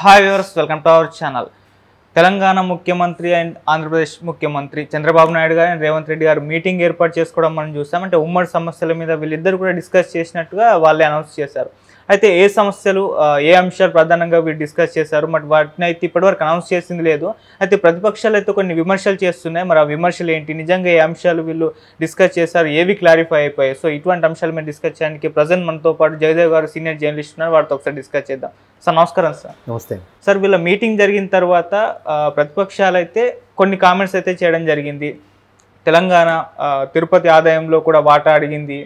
Hi viewers, welcome to our channel. Telangana ముఖ్యమంత్రి and Andhra Pradesh ముఖ్యమంత్రి చంద్రబాబు నాయుడు గారు అండ్ రేవంత్ రెడ్డి గారు మీటింగ్ ఏర్పాటు చేసుకోవడం మనం చూస్తాం. అంటే ఉమ్మడి సమస్యల మీద వీళ్ళిద్దరు కూడా డిస్కస్ చేసినట్టుగా వాళ్ళే అనౌన్స్ చేశారు. అయితే ఏ సమస్యలు ఏ అంశాలు ప్రధానంగా వీళ్ళు డిస్కస్ చేశారు, మరి వాటిని అయితే ఇప్పటివరకు అనౌన్స్ చేసింది లేదు. అయితే ప్రతిపక్షాలు అయితే కొన్ని విమర్శలు చేస్తున్నాయి. మరి ఆ విమర్శలు ఏంటి, నిజంగా ఏ అంశాలు వీళ్ళు డిస్కస్ చేశారు, ఏవి క్లారిఫై అయిపోయాయి? సో ఇటువంటి అంశాలు మీద డిస్కస్ చేయడానికి ప్రజెంట్ మనతో పాటు జయదేవ్ గారు సీనియర్ జర్నలిస్ట్ ఉన్నారు, వాటితో ఒకసారి డిస్కస్ చేద్దాం. సార్ నమస్కారం. సార్ నమస్తే సార్. వీళ్ళ మీటింగ్ జరిగిన తర్వాత ప్రతిపక్షాలు అయితే కొన్ని కామెంట్స్ అయితే చేయడం జరిగింది. తెలంగాణ తిరుపతి ఆదాయంలో కూడా వాటా అడిగింది,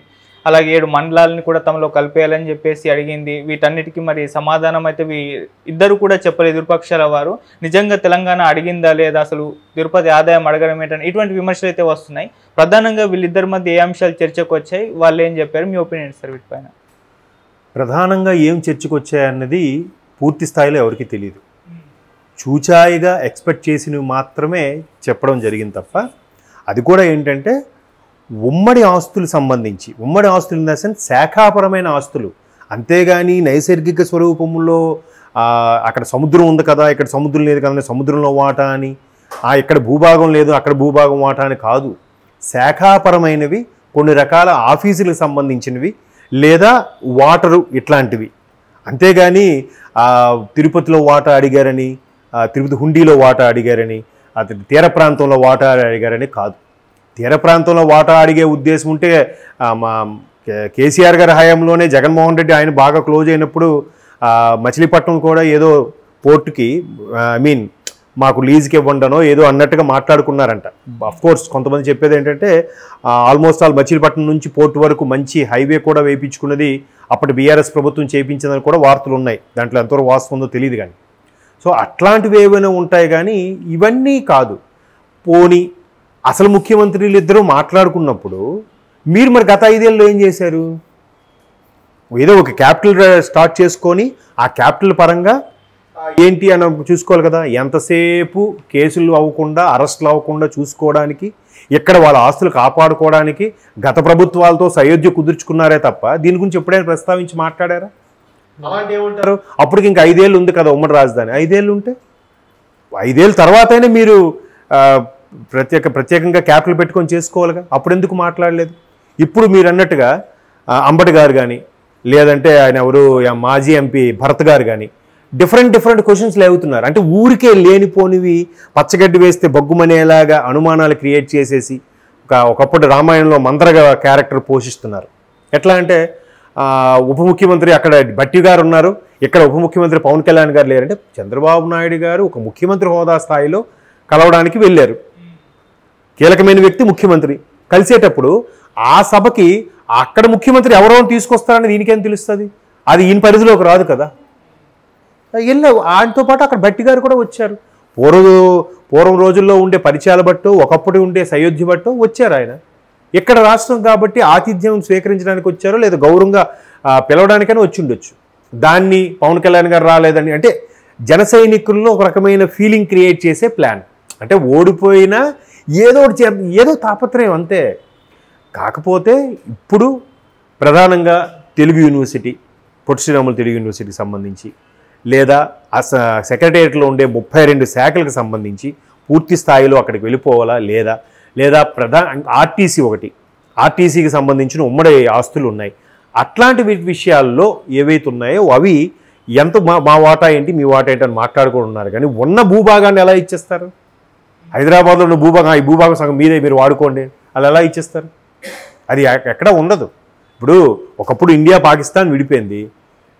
అలాగే 7 మండలాలని కూడా తమలో కలిపేయాలని చెప్పేసి అడిగింది. వీటన్నిటికీ మరి సమాధానం అయితే ఇద్దరు కూడా చెప్పలేదు ఎదురుపక్షాల వారు. నిజంగా తెలంగాణ అడిగిందా లేదా, అసలు తిరుపతి ఆదాయం అడగడం ఏంటని ఇటువంటి విమర్శలు అయితే వస్తున్నాయి. ప్రధానంగా వీళ్ళిద్దరి మధ్య ఏ అంశాలు చర్చకు వచ్చాయి, వాళ్ళు ఏం చెప్పారు, మీ ఒపీనియన్ సార్ వీటిపైన? ప్రధానంగా ఏం చర్చకు వచ్చాయన్నది పూర్తి స్థాయిలో ఎవరికి తెలియదు. చూచాయిగా ఎక్స్పెక్ట్ చేసినవి మాత్రమే చెప్పడం జరిగింది తప్ప, అది కూడా ఏంటంటే ఉమ్మడి ఆస్తులు సంబంధించి, ఉమ్మడి ఆస్తులు ఇన్ ద సెన్స్ శాఖాపరమైన ఆస్తులు, అంతేగాని నైసర్గిక స్వరూపంలో అక్కడ సముద్రం ఉంది కదా, ఇక్కడ సముద్రం లేదు కదా, సముద్రంలో వాటా అని, ఇక్కడ భూభాగం లేదు అక్కడ భూభాగం వాటా అని కాదు. శాఖాపరమైనవి, కొన్ని రకాల ఆఫీసులకు సంబంధించినవి, లేదా వాటరు ఇట్లాంటివి. అంతేగాని తిరుపతిలో వాటా అడిగారని, తిరుపతి హుండీలో వాటా అడిగారని, తీర ప్రాంతంలో వాటా అడిగారని కాదు. తీర ప్రాంతంలో వాటా అడిగే ఉద్దేశం ఉంటే మా కేసీఆర్ గారి హయాంలోనే జగన్మోహన్ రెడ్డి ఆయన బాగా క్లోజ్ అయినప్పుడు మచిలీపట్నం కూడా ఏదో పోర్టుకి మాకు లీజ్కి ఇవ్వండనో ఏదో అన్నట్టుగా మాట్లాడుకున్నారంట. అఫ్కోర్స్ కొంతమంది చెప్పేది ఏంటంటే ఆల్మోస్ట్ ఆల్ మచిలీపట్నం నుంచి పోర్టు వరకు మంచి హైవే కూడా వేయించుకున్నది అప్పటి బీఆర్ఎస్ ప్రభుత్వం చేయించిందని కూడా వార్తలు ఉన్నాయి. దాంట్లో ఎంతవరకు వాస్తవం ఉందో తెలియదు కానీ. సో అట్లాంటివి ఏమైనా ఉంటాయి కానీ ఇవన్నీ కాదు. పోనీ అసలు ముఖ్యమంత్రులు ఇద్దరూ మాట్లాడుకున్నప్పుడు మీరు మరి గత 5 ఏళ్ళలో ఏం చేశారు? ఏదో ఒక క్యాపిటల్ స్టార్ట్ చేసుకొని ఆ క్యాపిటల్ పరంగా ఏంటి అని చూసుకోవాలి కదా. ఎంతసేపు కేసులు అవ్వకుండా, అరెస్టులు అవ్వకుండా చూసుకోవడానికి, ఇక్కడ వాళ్ళ ఆస్తులు కాపాడుకోవడానికి గత ప్రభుత్వాలతో సయోధ్య కుదుర్చుకున్నారే తప్ప దీని గురించి ఎప్పుడైనా ప్రస్తావించి మాట్లాడారా? అలాంటి ఏమంటారు? అప్పటికి ఇంకా 5 ఏళ్ళు ఉంది కదా ఉమ్మడి రాజధాని. 5 ఏళ్ళు ఉంటే 5 ఏళ్ళ తర్వాతైనా మీరు ప్రత్యేకంగా క్యాపిటల్ పెట్టుకొని చేసుకోవాలిగా. అప్పుడు ఎందుకు మాట్లాడలేదు? ఇప్పుడు మీరు అన్నట్టుగా అంబటి గారు కానీ, లేదంటే ఆయన ఎవరు మాజీ ఎంపీ భరత్ గారు కానీ డిఫరెంట్ క్వశ్చన్స్ లేవుతున్నారు. అంటే ఊరికే లేనిపోనివి పచ్చగడ్డి వేస్తే బగ్గుమనేలాగా అనుమానాలు క్రియేట్ చేసేసి ఒకప్పుడు రామాయణంలో మంత్రగా క్యారెక్టర్ పోషిస్తున్నారు. ఎట్లా అంటే ఉప ముఖ్యమంత్రి అక్కడ భట్టి గారు ఉన్నారు, ఇక్కడ ఉప ముఖ్యమంత్రి పవన్ కళ్యాణ్ గారు లేరంటే చంద్రబాబు నాయుడు గారు ఒక ముఖ్యమంత్రి హోదా స్థాయిలో కలవడానికి వెళ్ళారు. కీలకమైన వ్యక్తి ముఖ్యమంత్రి కలిసేటప్పుడు ఆ సభకి అక్కడ ముఖ్యమంత్రి ఎవరో తీసుకొస్తారని దీనికేం తెలుస్తుంది? అది ఈయన పరిధిలోకి రాదు కదా. వెళ్ళావు. ఆయనతో పాటు అక్కడ భట్టి గారు కూడా వచ్చారు. పూర్వం రోజుల్లో ఉండే పరిచయాలు బట్టో, ఒకప్పుడు ఉండే సయోధ్య బట్టో వచ్చారు ఆయన. ఇక్కడ రాష్ట్రం కాబట్టి ఆతిథ్యం స్వీకరించడానికి వచ్చారో లేదా గౌరవంగా పిలవడానికైనా వచ్చి ఉండొచ్చు. దాన్ని పవన్ కళ్యాణ్ గారు రాలేదని అంటే జన సైనికుల్లో ఒక రకమైన ఫీలింగ్ క్రియేట్ చేసే ప్లాన్. అంటే ఓడిపోయినా ఏదో తాపత్రయం అంతే. కాకపోతే ఇప్పుడు ప్రధానంగా తెలుగు యూనివర్సిటీ, పొట్టి శ్రీరాములు తెలుగు యూనివర్సిటీకి సంబంధించి, లేదా సెక్రటేరియట్లో ఉండే 32 శాఖలకు సంబంధించి పూర్తి స్థాయిలో అక్కడికి వెళ్ళిపోవాలా లేదా ఆర్టీసీకి సంబంధించిన ఉమ్మడి ఆస్తులు ఉన్నాయి. అట్లాంటి విషయాల్లో ఏవైతే ఉన్నాయో అవి ఎంత మా వాటా ఏంటి, మీ వాటా ఏంటి అని మాట్లాడుకుంటున్నారు. కానీ ఉన్న భూభాగాన్ని ఎలా ఇచ్చేస్తారు? హైదరాబాద్లో ఉన్న భూభాగం, ఈ భూభాగం సగం మీరే, మీరు వాడుకోండి, అలా ఎలా ఇచ్చేస్తారు? అది ఎక్కడ ఉండదు. ఇప్పుడు ఒకప్పుడు ఇండియా పాకిస్తాన్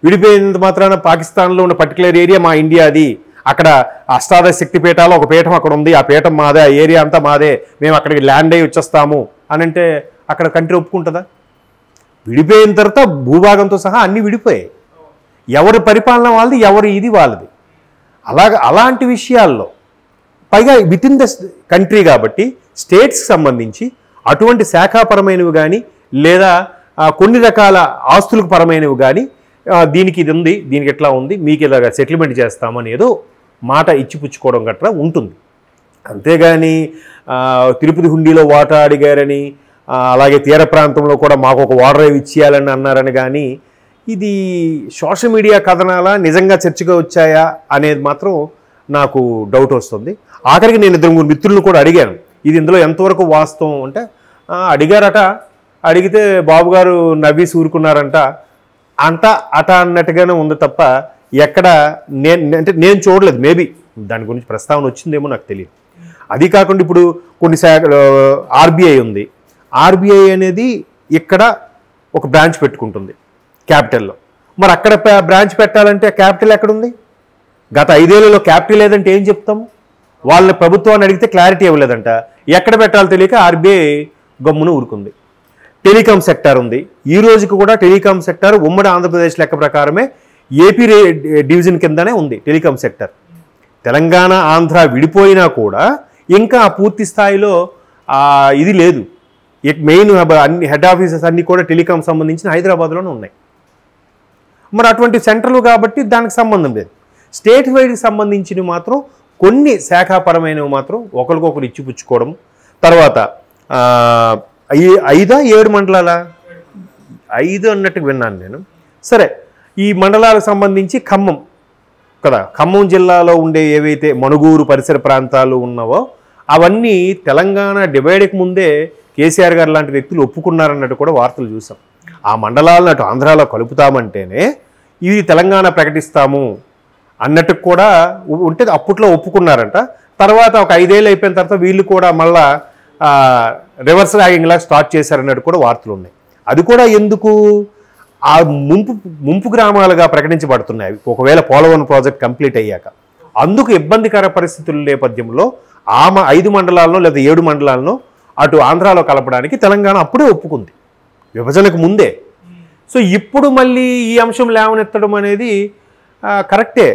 విడిపోయినంత మాత్రాన పాకిస్తాన్లో ఉన్న పర్టికులర్ ఏరియా మా ఇండియా, అది అక్కడ అష్టాదశ శక్తి పీఠాలు ఒక పీఠం అక్కడ ఉంది, ఆ పీఠం మాదే, ఆ ఏరియా అంతా మాదే, మేము అక్కడికి ల్యాండ్ అయ్యి వచ్చేస్తాము అని అంటే అక్కడ కంట్రీ ఒప్పుకుంటుందా? విడిపోయిన తర్వాత భూభాగంతో సహా అన్నీ విడిపోయాయి. ఎవరి పరిపాలన వాళ్ళది, ఎవరి ఇది వాళ్ళది. అలాంటి విషయాల్లో పైగా విత్ ఇన్ ద కంట్రీ కాబట్టి స్టేట్స్కి సంబంధించి అటువంటి శాఖాపరమైనవి కానీ, లేదా కొన్ని రకాల ఆస్తులకు పరమైనవి కానీ, దీనికి ఇది ఉంది, దీనికి ఎట్లా ఉంది, మీకు ఇలాగ సెటిల్మెంట్ చేస్తామని ఏదో మాట ఇచ్చిపుచ్చుకోవడం గట్రా ఉంటుంది. అంతేగాని తిరుపతి హుండీలో వాటా అడిగారని, అలాగే తీర ప్రాంతంలో కూడా మాకు ఒక వాటర్ రైవ్ ఇచ్చేయాలని అన్నారని కానీ ఇది సోషల్ మీడియా కథనాలా నిజంగా చర్చగా వచ్చాయా అనేది మాత్రం నాకు డౌట్ వస్తుంది. ఆఖరికి నేను 2-3 మిత్రులను కూడా అడిగాను, ఇది ఇందులో ఎంతవరకు వాస్తవం అంటే అడిగారట, అడిగితే బాబు గారు నవ్వి ఊరుకున్నారంట, అంట అట అన్నట్టుగానే ఉంది తప్ప ఎక్కడ నేను చూడలేదు. మేబీ దాని గురించి ప్రస్తావన వచ్చిందేమో నాకు తెలియదు. అది కాకుండా ఇప్పుడు కొన్ని ఆర్బీఐ ఉంది. ఆర్బీఐ అనేది ఇక్కడ ఒక బ్రాంచ్ పెట్టుకుంటుంది క్యాపిటల్లో. మరి అక్కడ బ్రాంచ్ పెట్టాలంటే క్యాపిటల్ ఎక్కడుంది? గత 5 ఏళ్లలో క్యాపిటల్ లేదంటే ఏం చెప్తాము? వాళ్ళని ప్రభుత్వాన్ని అడిగితే క్లారిటీ ఇవ్వలేదంట. ఎక్కడ పెట్టాలో తెలియక ఆర్బీఐ గమ్మున ఊరుకుంది. టెలికాం సెక్టార్ ఉంది. ఈ రోజుకి కూడా టెలికాం సెక్టార్ ఉమ్మడి ఆంధ్రప్రదేశ్ లెక్క ప్రకారమే ఏపీ డివిజన్ కిందనే ఉంది టెలికాం సెక్టర్. తెలంగాణ ఆంధ్ర విడిపోయినా కూడా ఇంకా పూర్తి స్థాయిలో ఇది లేదు. మెయిన్ అన్ని హెడ్ ఆఫీసెస్ అన్నీ కూడా టెలికాం సంబంధించిన హైదరాబాద్లోనే ఉన్నాయి. మరి అటువంటి సెంటర్లు కాబట్టి దానికి సంబంధం లేదు. స్టేట్ వైడ్కి సంబంధించినవి మాత్రం కొన్ని శాఖాపరమైనవి మాత్రం ఒకరికొకరు ఇచ్చిపుచ్చుకోవడం. తర్వాత 5-7 మండలాల 5 అన్నట్టు విన్నాను నేను. సరే, ఈ మండలాలకు సంబంధించి ఖమ్మం కదా, ఖమ్మం జిల్లాలో ఉండే ఏవైతే మణుగూరు పరిసర ప్రాంతాలు ఉన్నావో అవన్నీ తెలంగాణ డివైడ్కి ముందే కేసీఆర్ గారు లాంటి వ్యక్తులు ఒప్పుకున్నారన్నట్టు కూడా వార్తలు చూసాం. ఆ మండలాలను అటు ఆంధ్రాలో కలుపుతామంటేనే ఇవి తెలంగాణ ప్రకటిస్తాము అన్నట్టు కూడా ఉంటే అప్పట్లో ఒప్పుకున్నారంట. తర్వాత ఒక 5 ఏళ్ళు అయిపోయిన తర్వాత వీళ్ళు కూడా మళ్ళా రివర్స్ ర్యాగింగ్ లాగా స్టార్ట్ చేశారన్నట్టు కూడా వార్తలు ఉన్నాయి. అది కూడా ఎందుకు? ఆ ముంపు గ్రామాలుగా ప్రకటించబడుతున్నాయి ఒకవేళ పోలవరం ప్రాజెక్ట్ కంప్లీట్ అయ్యాక. అందుకు ఇబ్బందికర పరిస్థితుల నేపథ్యంలో 5 మండలాలను లేదా 7 మండలాలను అటు ఆంధ్రాలో కలపడానికి తెలంగాణ అప్పుడే ఒప్పుకుంది, విభజనకు ముందే. సో ఇప్పుడు మళ్ళీ ఈ అంశం లేవనెత్తడం అనేది కరెక్టే.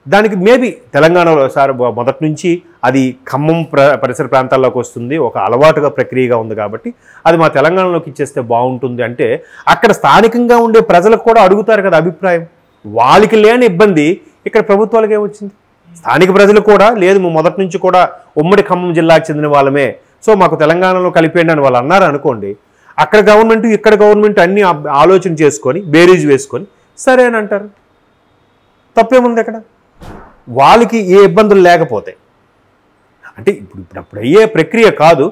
దానికి మేబీ తెలంగాణలో సార్ మొదటి నుంచి అది ఖమ్మం పరిసర ప్రాంతాల్లోకి వస్తుంది, ఒక అలవాటుగా ప్రక్రియగా ఉంది కాబట్టి అది మా తెలంగాణలోకి ఇచ్చేస్తే బాగుంటుంది అంటే అక్కడ స్థానికంగా ఉండే ప్రజలకు కూడా అడుగుతారు కదా అభిప్రాయం. వాళ్ళకి లేని ఇబ్బంది ఇక్కడ ప్రభుత్వాలకు ఏమొచ్చింది? స్థానిక ప్రజలు కూడా లేదు, మొదటి నుంచి కూడా ఉమ్మడి ఖమ్మం జిల్లాకు చెందిన వాళ్ళమే, సో మాకు తెలంగాణలో కలిపేయండి అని వాళ్ళు అన్నారు అనుకోండి. అక్కడ గవర్నమెంట్ ఇక్కడ గవర్నమెంట్ అన్ని ఆలోచన చేసుకొని బేరీజ్ వేసుకొని సరే అని అంటారు. తప్పేముంది అక్కడ? వాళ్ళకి ఏ ఇబ్బందులు లేకపోతే అంటే ఇప్పుడు అయ్యే ప్రక్రియ కాదు.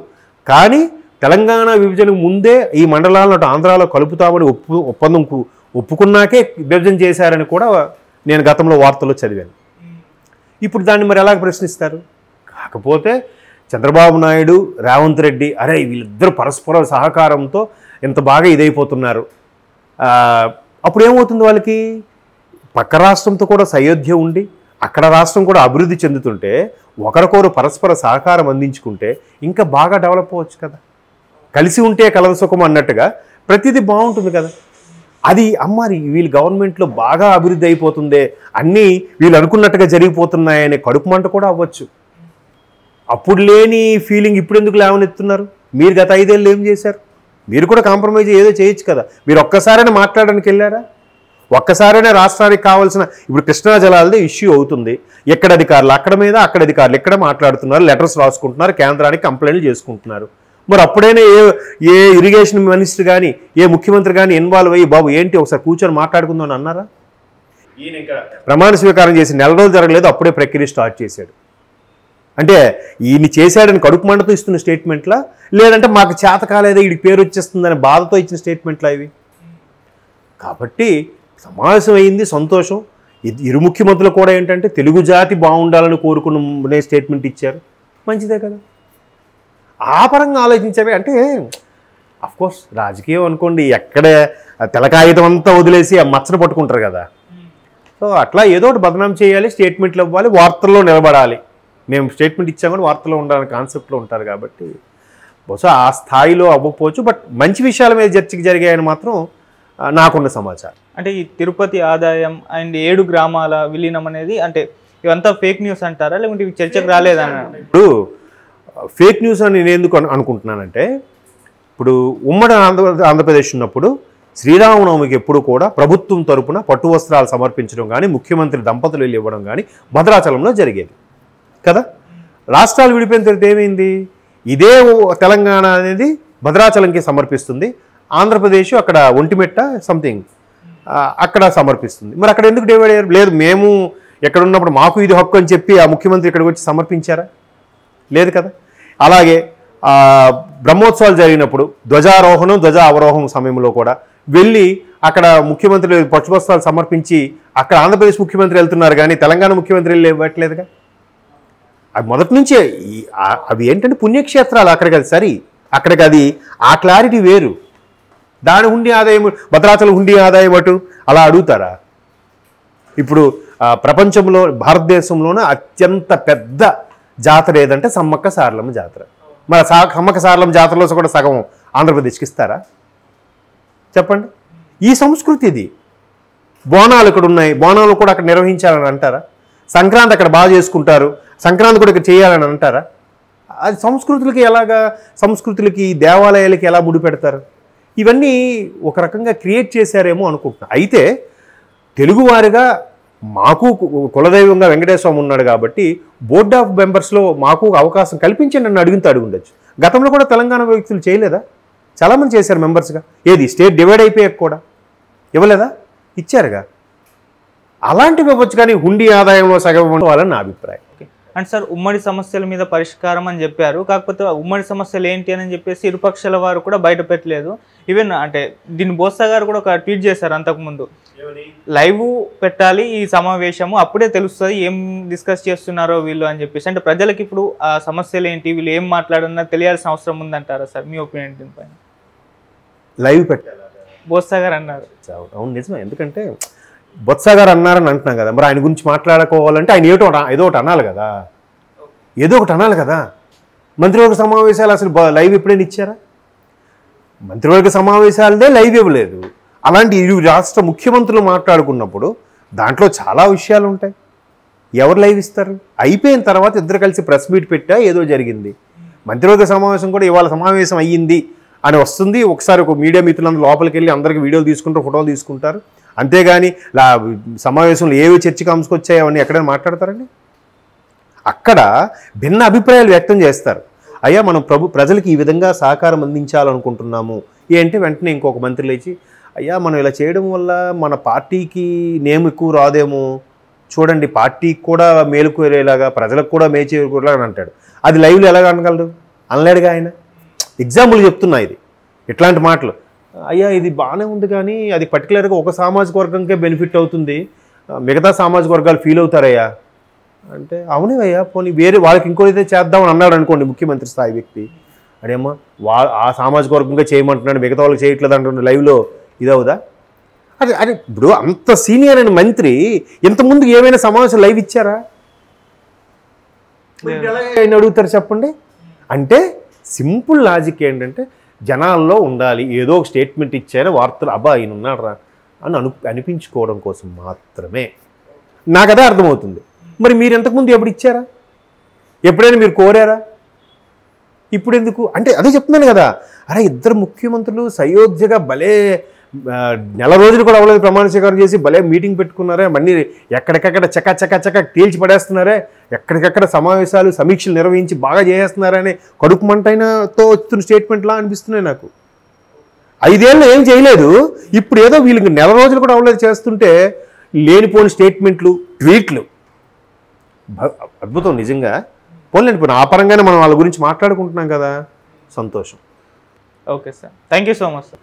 కానీ తెలంగాణ విభజనకు ముందే ఈ మండలాలను ఆంధ్రాలో కలుపుతామని ఒప్పుకున్నాకే విభజన చేశారని కూడా నేను గతంలో వార్తల్లో చదివాను. ఇప్పుడు దాన్ని మరి ఎలా ప్రశ్నిస్తారు? కాకపోతే చంద్రబాబు నాయుడు, రేవంత్ రెడ్డి అరే వీళ్ళిద్దరు పరస్పర సహకారంతో ఎంత బాగా ఇదైపోతున్నారు. అప్పుడు ఏమవుతుంది? వాళ్ళకి పక్క రాష్ట్రంతో కూడా సయోధ్య ఉండి అక్కడ రాష్ట్రం కూడా అభివృద్ధి చెందుతుంటే ఒకరికొకరు పరస్పర సహకారం అందించుకుంటే ఇంకా బాగా డెవలప్ అవ్వచ్చు కదా. కలిసి ఉంటే కలద సుఖం అన్నట్టుగా ప్రతిదీ బాగుంటుంది కదా. అది అమ్మారి వీళ్ళు గవర్నమెంట్లో బాగా అభివృద్ధి అయిపోతుందే, అన్నీ వీళ్ళు అనుకున్నట్టుగా జరిగిపోతున్నాయనే కడుపు మంట కూడా అవ్వచ్చు. అప్పుడు లేని ఫీలింగ్ ఇప్పుడు ఎందుకు లేవనెత్తున్నారు? మీరు గత 5 ఏళ్ళు ఏం చేశారు? మీరు కూడా కాంప్రమైజ్ ఏదో చేయొచ్చు కదా. మీరు ఒక్కసారైనా మాట్లాడడానికి వెళ్ళారా? ఒక్కసారైనా రాష్ట్రానికి కావాల్సిన ఇప్పుడు కృష్ణా జలాలదే ఇష్యూ అవుతుంది. ఎక్కడ అధికారులు అక్కడ మీద, అక్కడ అధికారులు ఇక్కడ మాట్లాడుతున్నారు, లెటర్స్ రాసుకుంటున్నారు, కేంద్రానికి కంప్లైంట్లు చేసుకుంటున్నారు. మరి అప్పుడైనా ఏ ఇరిగేషన్ మినిస్టర్ కానీ ఏ ముఖ్యమంత్రి కానీ ఇన్వాల్వ్ అయ్యి బాబు ఏంటి ఒకసారి కూర్చొని మాట్లాడుకుందాం అని అన్నారా? ఈయన ఇక్కడ ప్రమాణ స్వీకారం చేసి 4 రోజులు జరగలేదు, అప్పుడే ప్రక్రియ స్టార్ట్ చేశాడు. అంటే ఈయన చేశాడని కడుపు మంటతో ఇస్తున్న స్టేట్మెంట్లా, లేదంటే మాకు చేత కాలేదా వీడికి పేరు వచ్చేస్తుందని బాధతో ఇచ్చిన స్టేట్మెంట్లా ఇవి? కాబట్టి సమావేశం అయింది, సంతోషం. ఇరు ముఖ్యమంత్రులు కూడా ఏంటంటే తెలుగు జాతి బాగుండాలని కోరుకునే స్టేట్మెంట్ ఇచ్చారు, మంచిదే కదా. ఆ పరంగా ఆలోచించేవి అంటే అఫ్కోర్స్ రాజకీయం అనుకోండి, ఎక్కడ తెలకాయుధం అంతా వదిలేసి ఆ మచ్చను పట్టుకుంటారు కదా. సో అట్లా ఏదో ఒకటి బదనాం చేయాలి, స్టేట్మెంట్లు ఇవ్వాలి, వార్తల్లో నిలబడాలి. మేము స్టేట్మెంట్ ఇచ్చాం కానీ వార్తల్లో ఉండాలని కాన్సెప్ట్లో ఉంటారు కాబట్టి బహుశా ఆ స్థాయిలో అవ్వకపోవచ్చు. బట్ మంచి విషయాల మీద చర్చకి జరిగాయని మాత్రం నాకున్న సమాచారం. అంటే ఈ తిరుపతి ఆదాయం అండ్ 7 గ్రామాల విలీనం అనేది అంటే ఇవంతా ఫేక్ న్యూస్ అంటారా, లేకుంటే ఇవి చర్చకు రాలేదన్న? ఇప్పుడు ఫేక్ న్యూస్ అని నేను ఎందుకు అనుకుంటున్నానంటే, ఇప్పుడు ఉమ్మడి ఆంధ్రప్రదేశ్ ఉన్నప్పుడు శ్రీరామనవమికి ఎప్పుడు కూడా ప్రభుత్వం తరపున పట్టు వస్త్రాలు సమర్పించడం కానీ ముఖ్యమంత్రి దంపతులు వెళ్ళి ఇవ్వడం కానీ భద్రాచలంలో జరిగేది కదా. రాష్ట్రాలు విడిపోయిన తర్వాత ఏమైంది? ఇదే తెలంగాణ అనేది భద్రాచలంకి సమర్పిస్తుంది, ఆంధ్రప్రదేశ్ అక్కడ ఒంటిమిట్ట సంథింగ్ అక్కడ సమర్పిస్తుంది. మరి అక్కడ ఎందుకు డివైడ్ అయ్యారు? లేదు మేము ఎక్కడ ఉన్నప్పుడు మాకు ఇది హక్కు అని చెప్పి ఆ ముఖ్యమంత్రి ఇక్కడికి వచ్చి సమర్పించారా? లేదు కదా. అలాగే బ్రహ్మోత్సవాలు జరిగినప్పుడు ధ్వజారోహణం ధ్వజ అవరోహణం సమయంలో కూడా వెళ్ళి అక్కడ ముఖ్యమంత్రి పట్టుబస్తాలు సమర్పించి అక్కడ ఆంధ్రప్రదేశ్ ముఖ్యమంత్రి వెళ్తున్నారు కానీ తెలంగాణ ముఖ్యమంత్రి వెళ్ళి ఇవ్వట్లేదుగా. అవి మొదటి నుంచే అవి ఏంటంటే పుణ్యక్షేత్రాలు, అక్కడికి అది సరి, అక్కడికి అది ఆ క్లారిటీ వేరు. దాని హుండీ ఆదాయం భద్రాచలం హుండీ ఆదాయం అటు అలా అడుగుతారా? ఇప్పుడు ప్రపంచంలో భారతదేశంలోనే అత్యంత పెద్ద జాతర ఏదంటే సమ్మక్క సారలమ్మ జాతర. మరి సమ్మక్క సారలమ్మ జాతరలో కూడా సగం ఆంధ్రప్రదేశ్కి ఇస్తారా? చెప్పండి. ఈ సంస్కృతి ఇది. బోనాలు ఇక్కడ ఉన్నాయి, బోనాలు కూడా అక్కడ నిర్వహించాలని అంటారా? సంక్రాంతి అక్కడ బాగా చేసుకుంటారు, సంక్రాంతి కూడా ఇక్కడ చేయాలని అంటారా? అది సంస్కృతులకి ఎలాగా, సంస్కృతులకి దేవాలయాలకి ఎలా ముడి పెడతారు? ఇవన్నీ ఒక రకంగా క్రియేట్ చేశారేమో అనుకుంటున్నా. అయితే తెలుగువారిగా మాకు కులదైవంగా వెంకటేశ్వర స్వామి ఉన్నాడు కాబట్టి బోర్డ్ ఆఫ్ మెంబర్స్లో మాకు అవకాశం కల్పించండి నన్ను అడుగుండొచ్చు. గతంలో కూడా తెలంగాణ వ్యక్తులు చేయలేదా? చాలామంది చేశారు మెంబర్స్గా. ఏది స్టేట్ డివైడ్ అయిపోయాక కూడా ఇవ్వలేదా? ఇచ్చారుగా. అలాంటివి ఇవ్వచ్చు కానీ హుండీ ఆదాయంలో సగం ఇవ్వాలని నా అభిప్రాయం. అంటే సార్ ఉమ్మడి సమస్యల మీద పరిష్కారం అని చెప్పారు, కాకపోతే ఉమ్మడి సమస్యలు ఏంటి అని చెప్పేసి ఇరుపక్షాల వారు కూడా బయట పెట్టలేదు. ఈవెన్ అంటే దీన్ని బోత్స గారు కూడా ఒక ట్వీట్ చేశారు అంతకుముందు, లైవ్ పెట్టాలి ఈ సమావేశము, అప్పుడే తెలుస్తుంది ఏం డిస్కస్ చేస్తున్నారో వీళ్ళు అని చెప్పేసి. అంటే ప్రజలకు ఇప్పుడు ఆ సమస్యలు ఏంటి, వీళ్ళు ఏం మాట్లాడన్నా తెలియాల్సిన అవసరం ఉందంటారా సార్? మీ ఒపీనియన్ దీనిపైన? లైవ్ పెట్టాలి బోత్స గారు అన్నారు. అవును, నిజమే. ఎందుకంటే బొత్స గారు అన్నారని అంటున్నాం కదా, మరి ఆయన గురించి మాట్లాడుకోవాలంటే ఆయన ఏదో ఒకటి అనాలి కదా, ఏదో ఒకటి అనాలి కదా. మంత్రివర్గ సమావేశాలు అసలు లైవ్ ఎప్పుడైనా ఇచ్చారా? మంత్రివర్గ సమావేశాలదే లైవ్ ఇవ్వలేదు. అలాంటి ఇరు రాష్ట్ర ముఖ్యమంత్రులు మాట్లాడుకున్నప్పుడు దాంట్లో చాలా విషయాలు ఉంటాయి, ఎవరు లైవ్ ఇస్తారు? అయిపోయిన తర్వాత ఇద్దరు కలిసి ప్రెస్ మీట్ పెట్టా ఏదో జరిగింది. మంత్రివర్గ సమావేశం కూడా ఇవాళ సమావేశం అయ్యింది అని వస్తుంది, ఒకసారి ఒక మీడియా మిత్రులందరూ లోపలికి వెళ్ళి అందరికీ వీడియోలు తీసుకుంటారు, ఫోటోలు తీసుకుంటారు. అంతేగాని సమావేశంలో ఏవి చర్చకు అంశకొచ్చాయో అవన్నీ ఎక్కడైనా మాట్లాడతారండి? అక్కడ భిన్న అభిప్రాయాలు వ్యక్తం చేస్తారు. అయ్యా మనం ప్రజలకు ఈ విధంగా సహకారం అందించాలనుకుంటున్నాము ఏంటి, వెంటనే ఇంకొక మంత్రి లేచి అయ్యా మనం ఇలా చేయడం వల్ల మన పార్టీకి నేమ్ ఎక్కువ రాదేమో, చూడండి పార్టీకి కూడా మేలుకోరేలాగా ప్రజలకు కూడా మేచేలాగా అని అంటాడు. అది లైవ్లో ఎలాగ అనగలడు? అనలేడుగా ఆయన. ఎగ్జాంపుల్ చెప్తున్నా ఇది, ఇట్లాంటి మాటలు. అయ్యా ఇది బాగానే ఉంది కానీ అది పర్టికులర్గా ఒక సామాజిక వర్గంకే బెనిఫిట్ అవుతుంది, మిగతా సామాజిక వర్గాలు ఫీల్ అవుతారయ్యా అంటే, అవునే అయ్యా పోనీ వేరే వాళ్ళకి ఇంకోటి చేద్దామని అన్నాడు అనుకోండి ముఖ్యమంత్రి స్థాయి వ్యక్తి, అదేమో ఆ సామాజిక వర్గంగా చేయమంటున్నాడు మిగతా వాళ్ళకి చేయట్లేదు అంటున్నాడు, లైవ్లో ఇదవుదా? అది ఇప్పుడు అంత సీనియర్ అయిన మంత్రి ఇంతకుముందు ఏమైనా సమావేశం లైవ్ ఇచ్చారా? ఆయన అడుగుతారు చెప్పండి. అంటే సింపుల్ లాజిక్ ఏంటంటే జనాల్లో ఉండాలి, ఏదో ఒక స్టేట్మెంట్ ఇచ్చారో వార్తలు అబ్బా ఆయన ఉన్నాడు రా అని అనిపించుకోవడం కోసం మాత్రమే. నాకు అదే అర్థమవుతుంది. మరి మీరు ఇంతకుముందు ఎప్పుడు ఇచ్చారా? ఎప్పుడైనా మీరు కోరారా? ఇప్పుడు ఎందుకు అంటే అదే చెప్తున్నాను కదా, అరే ఇద్దరు ముఖ్యమంత్రులు సయోధ్యగా భలే నెల రోజులు కూడా అవ్వలేదు ప్రమాణ స్వీకారం చేసి భలే మీటింగ్ పెట్టుకున్నారే, మళ్ళీ ఎక్కడికక్కడ చక్క తేల్చి పడేస్తున్నారే, ఎక్కడికక్కడ సమావేశాలు సమీక్షలు నిర్వహించి బాగా చేసేస్తున్నారని కడుపు మంటైనతో వస్తున్న స్టేట్మెంట్లా అనిపిస్తున్నాయి నాకు. 5 ఏళ్ళు ఏం చేయలేదు, ఇప్పుడు ఏదో వీళ్ళకి నెల రోజులు కూడా అవ్వలేదు చేస్తుంటే లేనిపోని స్టేట్మెంట్లు ట్వీట్లు. అద్భుతం నిజంగా. పోలేండి ఇప్పుడు ఆ పరంగానే మనం వాళ్ళ గురించి మాట్లాడుకుంటున్నాం కదా, సంతోషం. Okay sir, thank you so much sir.